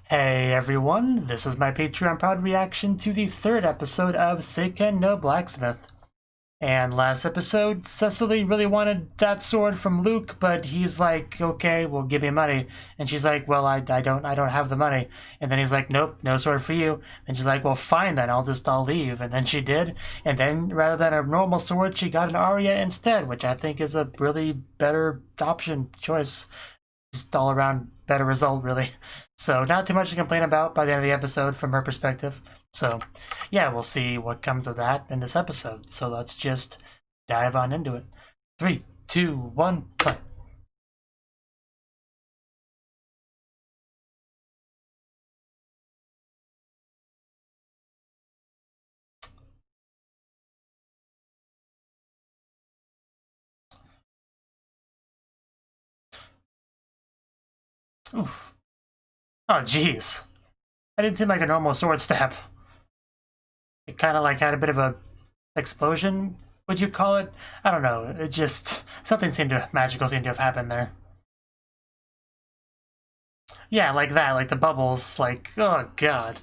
Hey everyone, this is my Patreon proud reaction to the third episode of Seiken no Blacksmith. And last episode, Cecily really wanted that sword from Luke, but he's like, okay, well give me money. And she's like, well, I don't have the money. And then he's like, nope, no sword for you. And she's like, well fine then, I'll leave. And then she did. And then rather than a normal sword, she got an Aria instead, which I think is a really better choice. Just all around better result, really. So not too much to complain about by the end of the episode from her perspective. So yeah, we'll see what comes of that in this episode. So let's just dive on into it. 3, 2, 1, play. Oof. Oh jeez. That didn't seem like a normal sword stab. It kind of like had a bit of a explosion, would you call it? I don't know. It just something magical seemed to have happened there. Yeah, like that, like the bubbles, like oh god.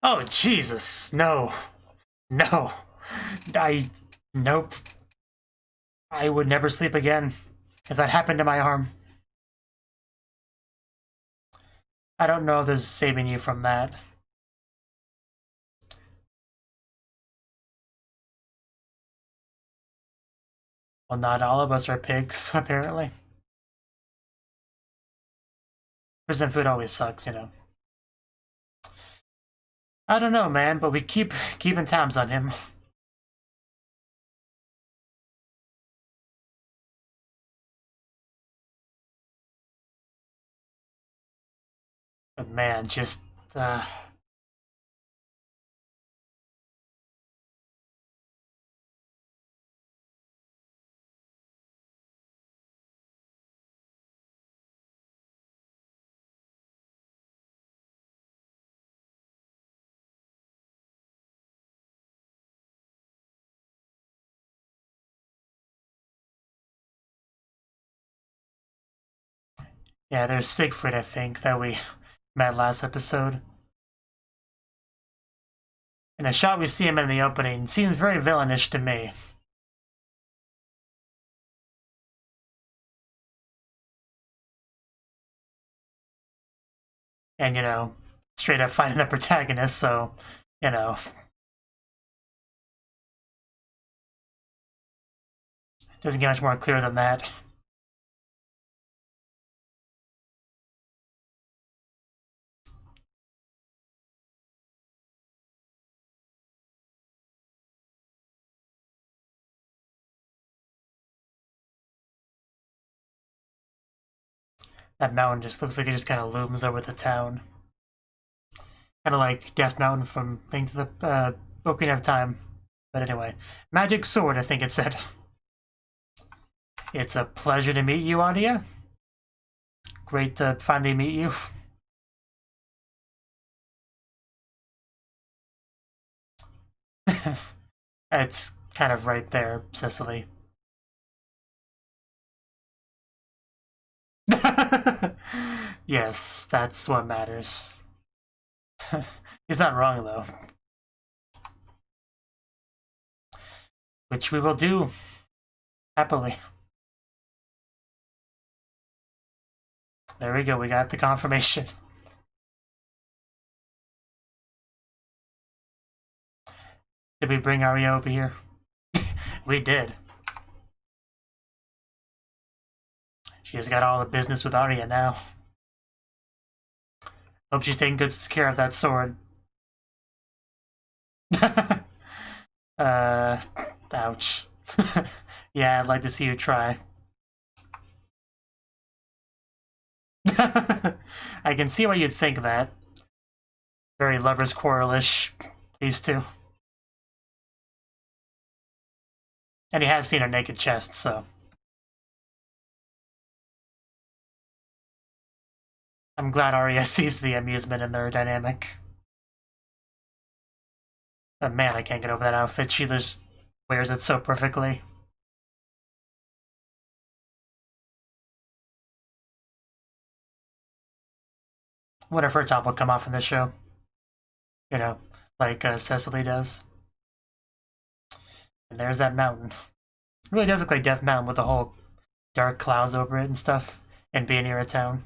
Oh Jesus, no. No. Nope. I would never sleep again if that happened to my arm. I don't know if there's saving you from that. Well, not all of us are pigs, apparently. Prison food always sucks, you know. I don't know, man, but we keeping tabs on him. But man, just yeah, there's Siegfried, I think, that we met last episode. And the shot we see him in the opening seems very villainish to me. And, you know, straight up fighting the protagonist, so, you know. Doesn't get much more clear than that. That mountain just looks like it just kind of looms over the town. Kind of like Death Mountain from Link to the Ocarina of Time. But anyway, magic sword, I think it said. It's a pleasure to meet you, Audia. Great to finally meet you. It's kind of right there, Cecily. Yes, that's what matters. He's not wrong, though. Which we will do, happily. There we go, we got the confirmation. Did we bring Aria over here? We did. She has got all the business with Aria now. Hope she's taking good care of that sword. Ouch. Yeah, I'd like to see you try. I can see why you'd think that. Very lovers quarrel-ish, these two. And he has seen her naked chest, so. I'm glad Aria sees the amusement in their dynamic. But man, I can't get over that outfit. She just wears it so perfectly. Wonder if her top will come off in this show. You know, like Cecily does. And there's that mountain. It really does look like Death Mountain with the whole dark clouds over it and stuff, and being near a town.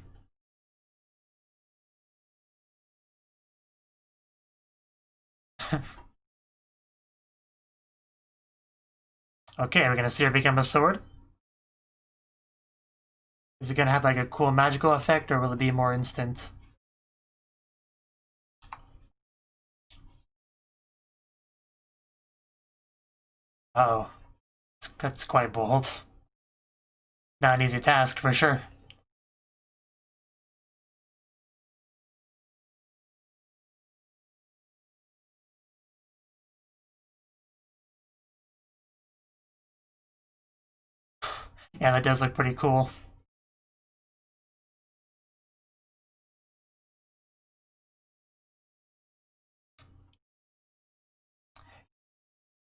Okay, we're gonna see her become a sword. Is it gonna have like a cool magical effect, or will it be more instant? Uh-oh. That's quite bold. Not an easy task, for sure. Yeah, that does look pretty cool.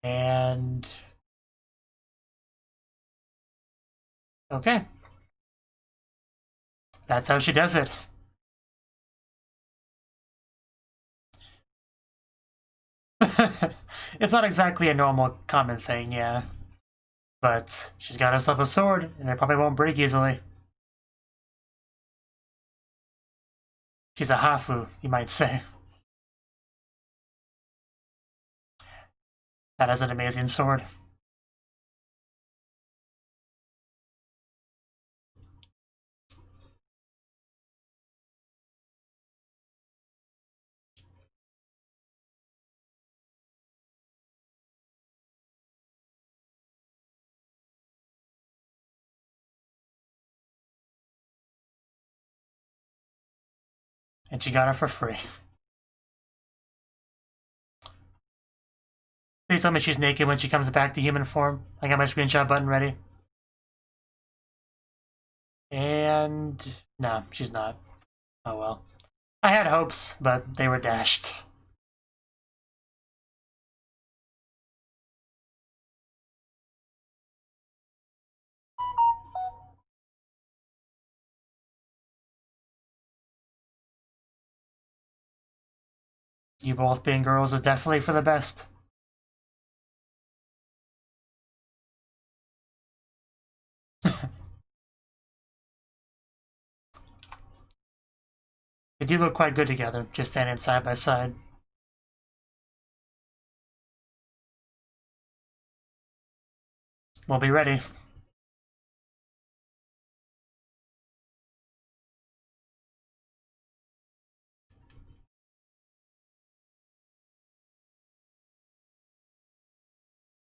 And... okay. That's how she does it. It's not exactly a normal common thing, yeah. But she's got herself a sword, and it probably won't break easily. She's a hafu, you might say. That is an amazing sword. And she got it for free. Please tell me she's naked when she comes back to human form. I got my screenshot button ready. And... no, she's not. Oh well. I had hopes, but they were dashed. You both being girls is definitely for the best. They do look quite good together, just standing side by side. We'll be ready.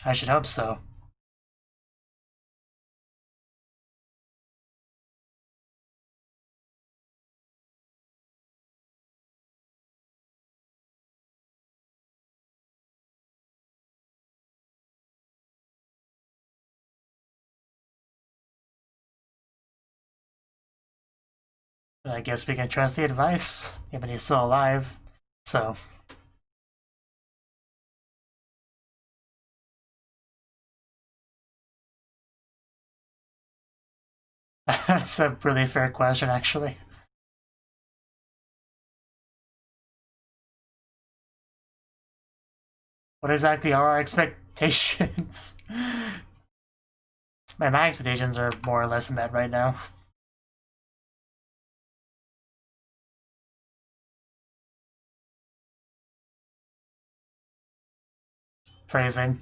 I should hope so. I guess we can trust the advice, even he's still alive. So... that's a really fair question, actually. What exactly are our expectations? My expectations are more or less met right now. Phrasing.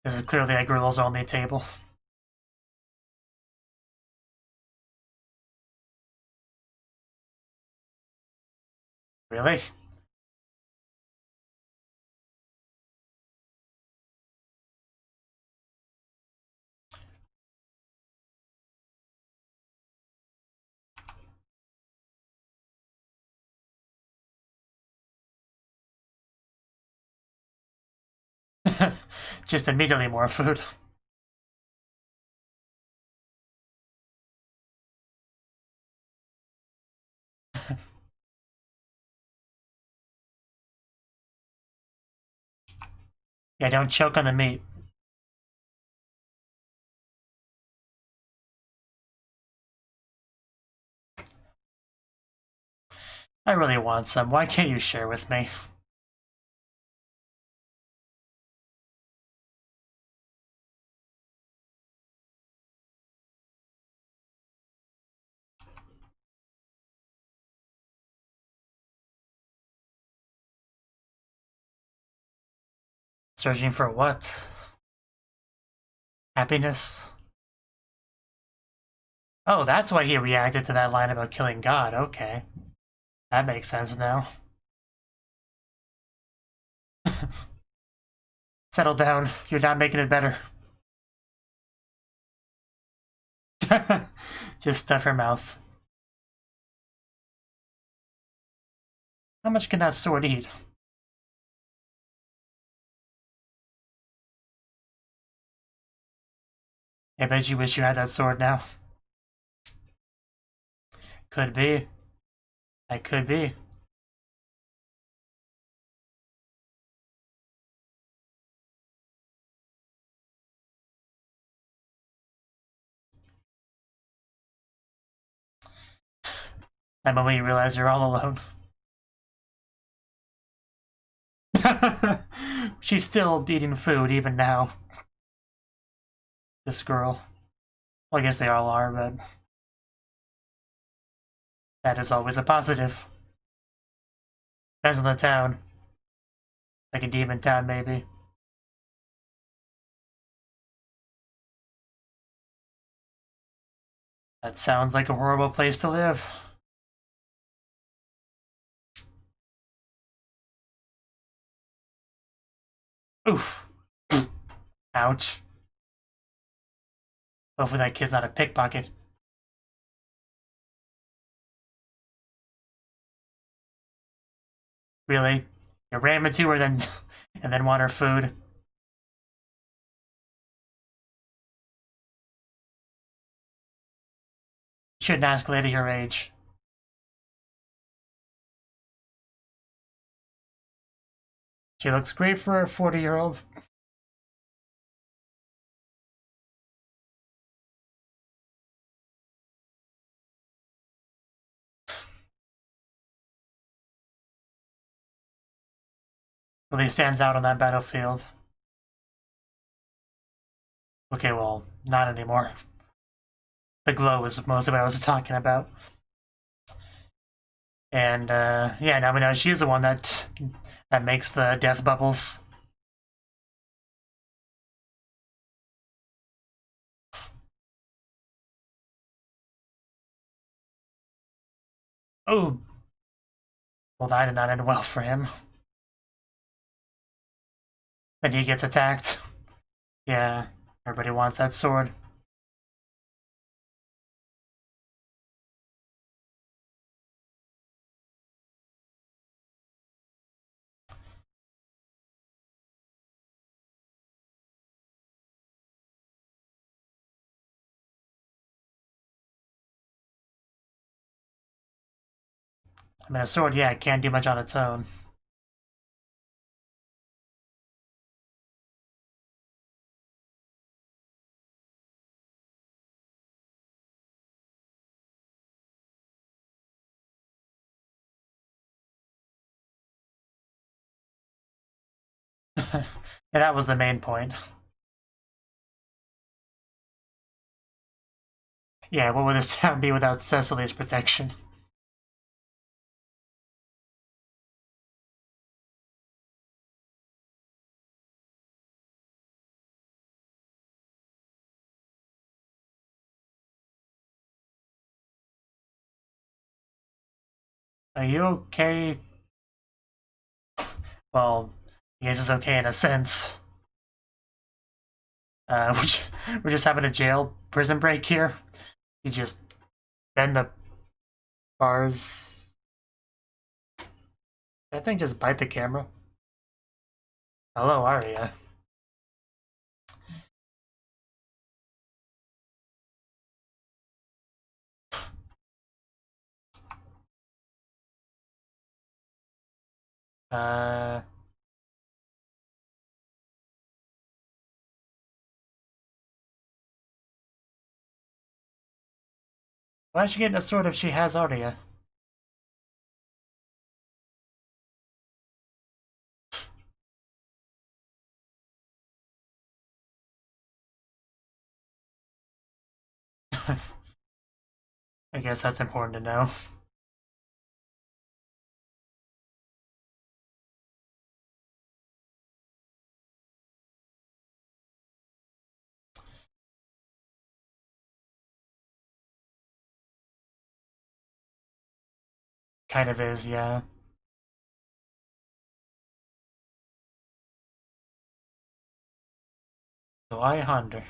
This is clearly a girls only table. Really? Just immediately more food. Yeah, don't choke on the meat. I really want some. Why can't you share with me? Searching for what? Happiness? Oh, that's why he reacted to that line about killing God. Okay. That makes sense now. Settle down. You're not making it better. Just stuff her mouth. How much can that sword eat? I bet you wish you had that sword now. Could be. I could be. That moment you realize you're all alone. She's still eating food even now. This girl. Well, I guess they all are, but that is always a positive. Depends on the town. Like a demon town, maybe. That sounds like a horrible place to live. Oof. Ouch. Hopefully that kid's not a pickpocket. Really? You ram into her then and then want her food? Shouldn't ask a lady her age. She looks great for a 40-year-old. Really stands out on that battlefield. Okay, well, not anymore. The glow is most of what I was talking about. And yeah, now we know she's the one that makes the death bubbles. Oh, well, that did not end well for him. And he gets attacked. Yeah, everybody wants that sword. I mean, a sword, yeah, it can't do much on its own. Yeah, that was the main point. Yeah, what would this town be without Cecily's protection? Are you okay? Well, I guess it's okay in a sense. We're just having a jail prison break here. You just bend the bars. That thing just bite the camera. Hello, Aria. Why is she getting a sword if she has Aria? I guess that's important to know. Kind of is, yeah. So I wonder.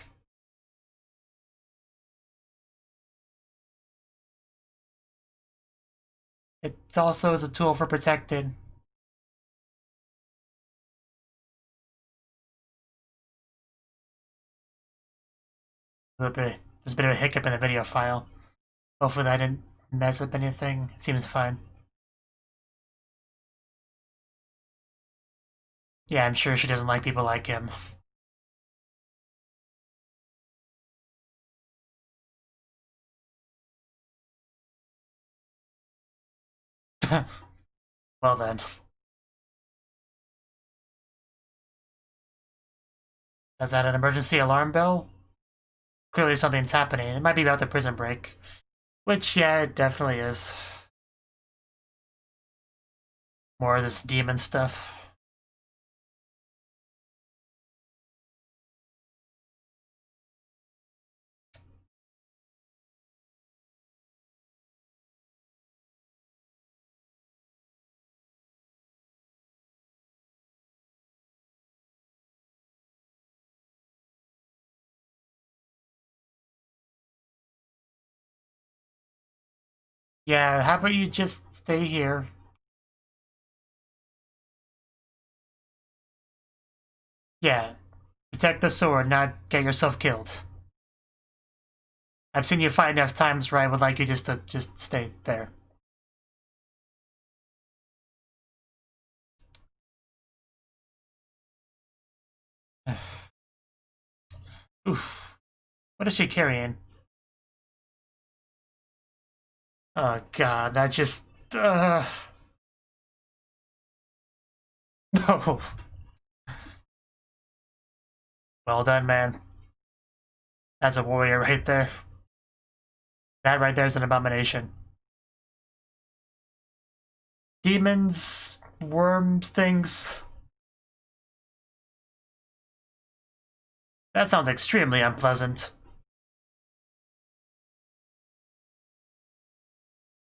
It also is a tool for protecting. There's a bit of a hiccup in the video file. Hopefully that didn't mess up anything. It seems fine. Yeah, I'm sure she doesn't like people like him. Well then. Is that an emergency alarm bell? Clearly something's happening. It might be about the prison break. Which, yeah, it definitely is. More of this demon stuff. Yeah, how about you just stay here? Yeah, protect the sword, not get yourself killed. I've seen you fight enough times where I would like you just to stay there. Oof. What is she carrying? Oh god, that just... No. Well done, man. That's a warrior right there. That right there is an abomination. Demons, worms, things. That sounds extremely unpleasant.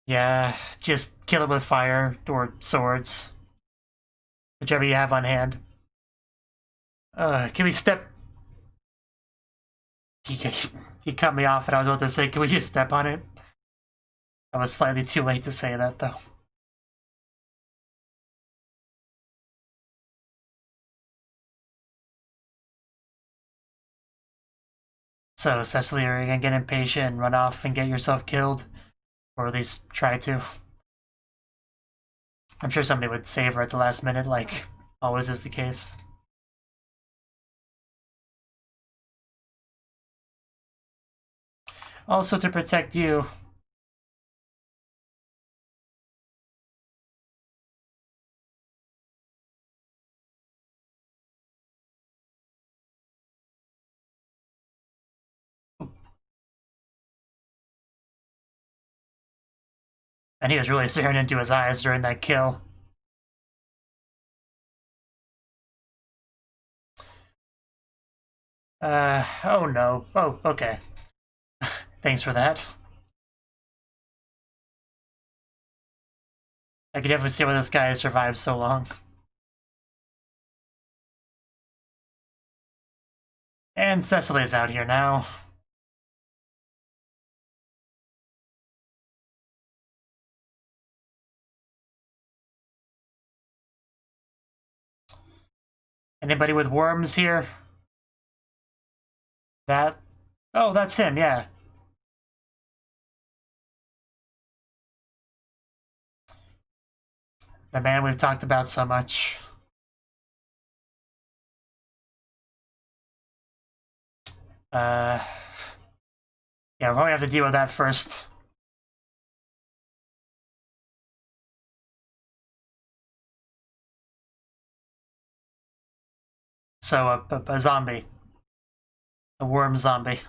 Yeah, just kill it with fire or swords. Whichever you have on hand. Can we step... He cut me off and I was about to say, can we just step on it? I was slightly too late to say that, though. So, Cecily, are you gonna get impatient and run off and get yourself killed? Or at least try to? I'm sure somebody would save her at the last minute, like always is the case. Also to protect you. And he was really staring into his eyes during that kill. Oh no. Oh, okay. Thanks for that. I could definitely see why this guy has survived so long. And Cecily's out here now. Anybody with worms here? That... Oh, that's him, yeah. The man we've talked about so much. Yeah, we'll probably have to deal with that first. So, a zombie. A worm zombie.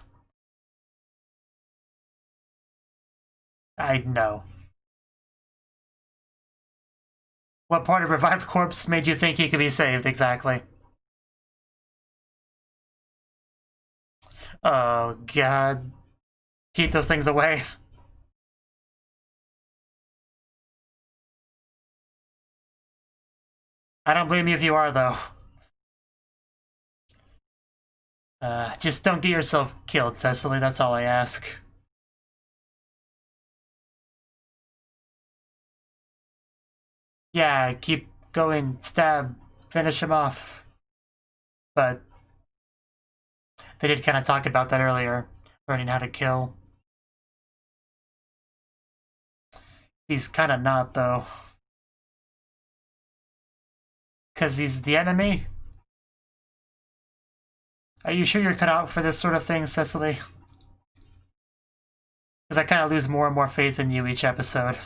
I know. What part of revived corpse made you think he could be saved, exactly? Oh, God. Keep those things away. I don't blame you if you are, though. Just don't get yourself killed, Cecily, that's all I ask. Yeah, keep going, stab, finish him off. But they did kind of talk about that earlier, learning how to kill. He's kind of not, though. Because he's the enemy? Are you sure you're cut out for this sort of thing, Cecily? Because I kind of lose more and more faith in you each episode.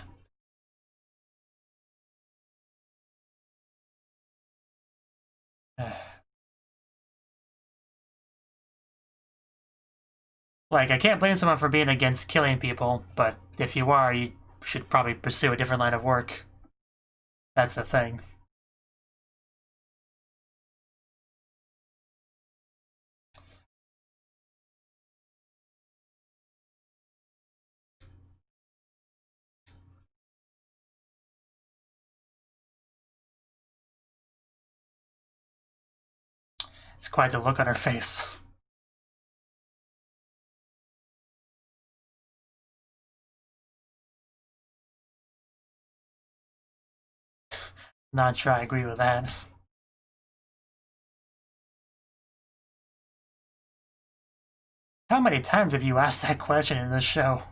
Like, I can't blame someone for being against killing people, but if you are, you should probably pursue a different line of work. That's the thing. It's quite the look on her face. Not sure I agree with that. How many times have you asked that question in this show?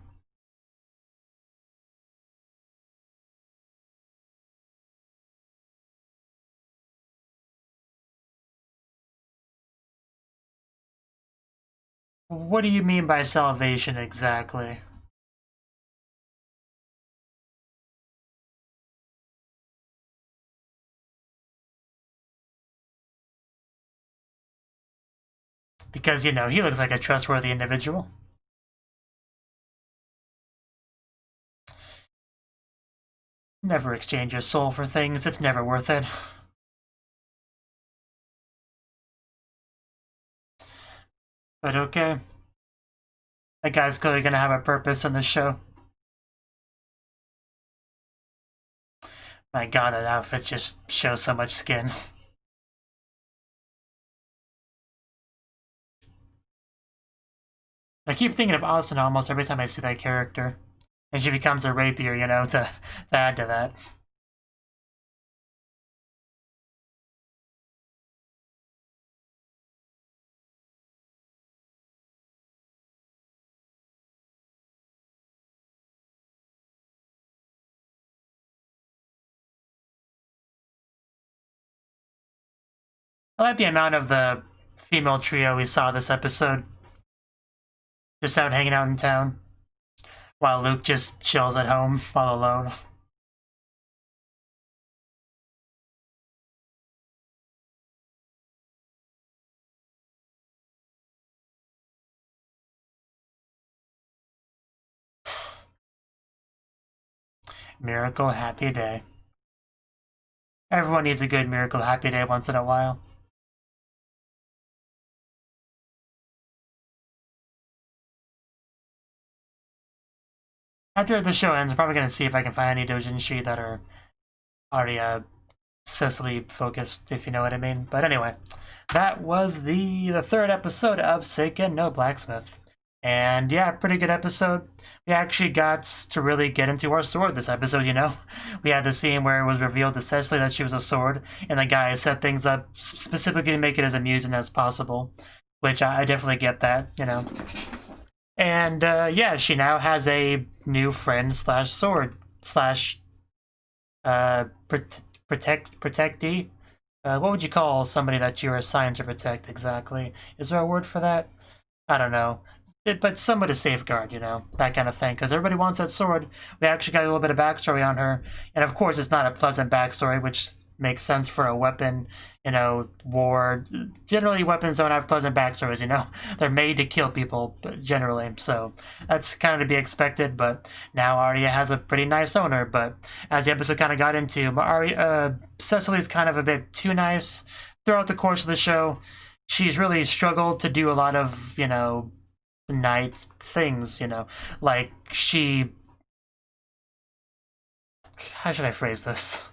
What do you mean by salvation exactly? Because, you know, he looks like a trustworthy individual. Never exchange your soul for things, it's never worth it. But okay. That guy's clearly gonna have a purpose in this show. My god, that outfit just shows so much skin. I keep thinking of Asuna almost every time I see that character. And she becomes a rapier, you know, to add to that. I like the amount of the female trio we saw this episode. Just out hanging out in town. While Luke just chills at home, all alone. Miracle Happy Day. Everyone needs a good Miracle Happy Day once in a while. After the show ends, I'm probably going to see if I can find any doujinshi that are already Cecily focused, if you know what I mean. But anyway, that was the third episode of Seiken no Blacksmith. And yeah, pretty good episode. We actually got to really get into our sword this episode, you know? We had the scene where it was revealed to Cecily that she was a sword, and the guy set things up specifically to make it as amusing as possible. Which I definitely get that, you know? And yeah, she now has a new friend slash sword slash protectee. What would you call somebody that you're assigned to protect exactly? Is there a word for that? I don't know. But somewhat to safeguard, you know, that kind of thing. Because everybody wants that sword. We actually got a little bit of backstory on her. And of course, it's not a pleasant backstory, which makes sense for a weapon, you know, war. Generally, weapons don't have pleasant backstories, you know? They're made to kill people, generally, so that's kind of to be expected, but now Arya has a pretty nice owner, but as the episode kind of got into, Cecily's kind of a bit too nice throughout the course of the show. She's really struggled to do a lot of, you know, night things, you know, like how should I phrase this?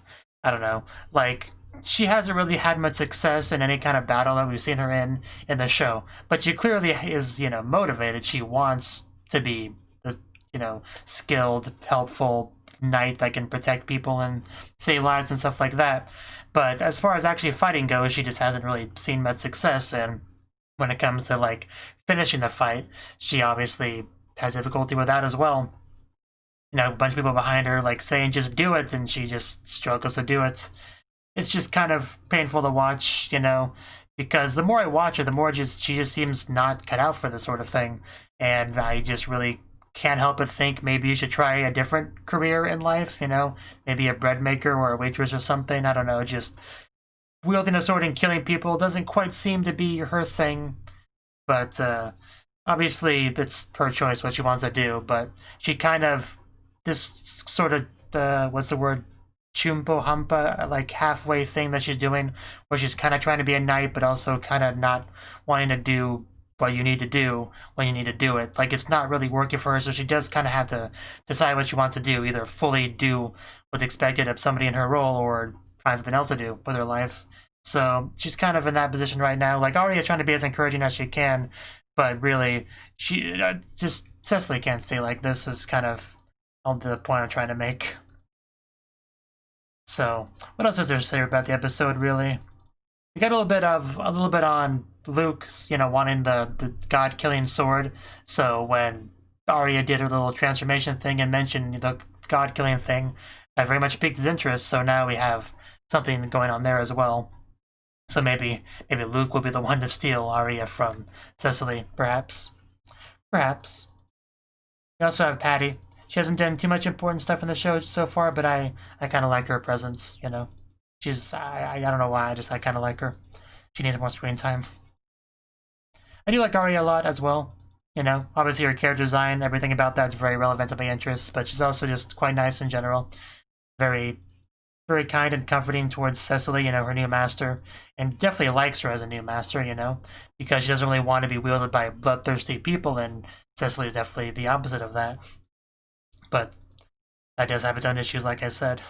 I don't know. Like, she hasn't really had much success in any kind of battle that we've seen her in the show. But she clearly is, you know, motivated. She wants to be this, you know, skilled, helpful knight that can protect people and save lives and stuff like that. But as far as actually fighting goes, she just hasn't really seen much success. And when it comes to, like, finishing the fight, she obviously has difficulty with that as well. You know, a bunch of people behind her, like, saying just do it, and she just struggles to do it. It's just kind of painful to watch, you know, because the more I watch her, the more she just seems not cut out for this sort of thing. And I just really can't help but think maybe you should try a different career in life, you know, maybe a bread maker or a waitress or something. I don't know, just wielding a sword and killing people doesn't quite seem to be her thing. But obviously, it's her choice what she wants to do, but she kind of, this sort of, what's the word, chumpo hampa, like halfway thing that she's doing, where she's kind of trying to be a knight, but also kind of not wanting to do what you need to do when you need to do it. Like, it's not really working for her, so she does kind of have to decide what she wants to do, either fully do what's expected of somebody in her role, or find something else to do with her life. So she's kind of in that position right now. Like, Arya's trying to be as encouraging as she can, but really, she just, Cecily can't stay like this, is kind of the point I'm trying to make. So, what else is there to say about the episode, really? We got a little bit on Luke, you know, wanting the god-killing sword. So when Arya did her little transformation thing and mentioned the god-killing thing, that very much piqued his interest, so now we have something going on there as well. So maybe Luke will be the one to steal Arya from Cecily, perhaps. Perhaps. We also have Patty. She hasn't done too much important stuff in the show so far, but I kind of like her presence, you know. She's, I don't know why, I kind of like her. She needs more screen time. I do like Arya a lot as well, you know. Obviously her character design, everything about that's very relevant to my interests, but she's also just quite nice in general. Very, very kind and comforting towards Cecily, you know, her new master, and definitely likes her as a new master, you know, because she doesn't really want to be wielded by bloodthirsty people, and Cecily is definitely the opposite of that. But that does have its own issues, like I said.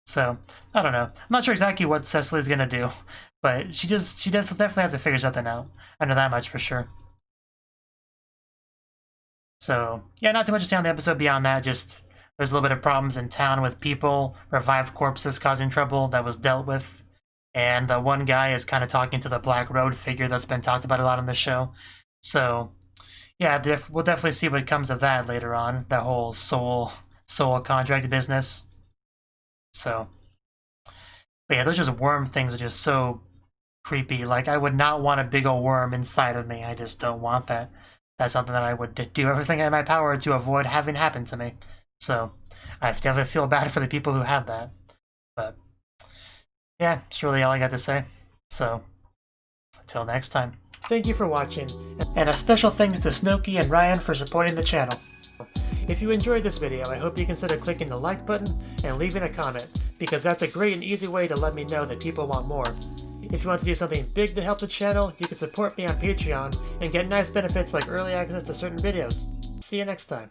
So, I don't know. I'm not sure exactly what Cecily's gonna do, but she definitely has to figure something out. I know that much for sure. So, yeah, not too much to say on the episode beyond that, just there's a little bit of problems in town with people, revived corpses causing trouble that was dealt with, and the one guy is kind of talking to the Black Road figure that's been talked about a lot on the show. So, yeah, we'll definitely see what comes of that later on, that whole soul contract business. So, but yeah, those just worm things are just so creepy. Like, I would not want a big old worm inside of me. I just don't want that. That's something that I would do everything in my power to avoid having happen to me. So, I definitely feel bad for the people who have that. But, yeah, that's really all I got to say. So, until next time. Thank you for watching, and a special thanks to Cnouki and Ryan for supporting the channel. If you enjoyed this video, I hope you consider clicking the like button and leaving a comment, because that's a great and easy way to let me know that people want more. If you want to do something big to help the channel, you can support me on Patreon and get nice benefits like early access to certain videos. See you next time.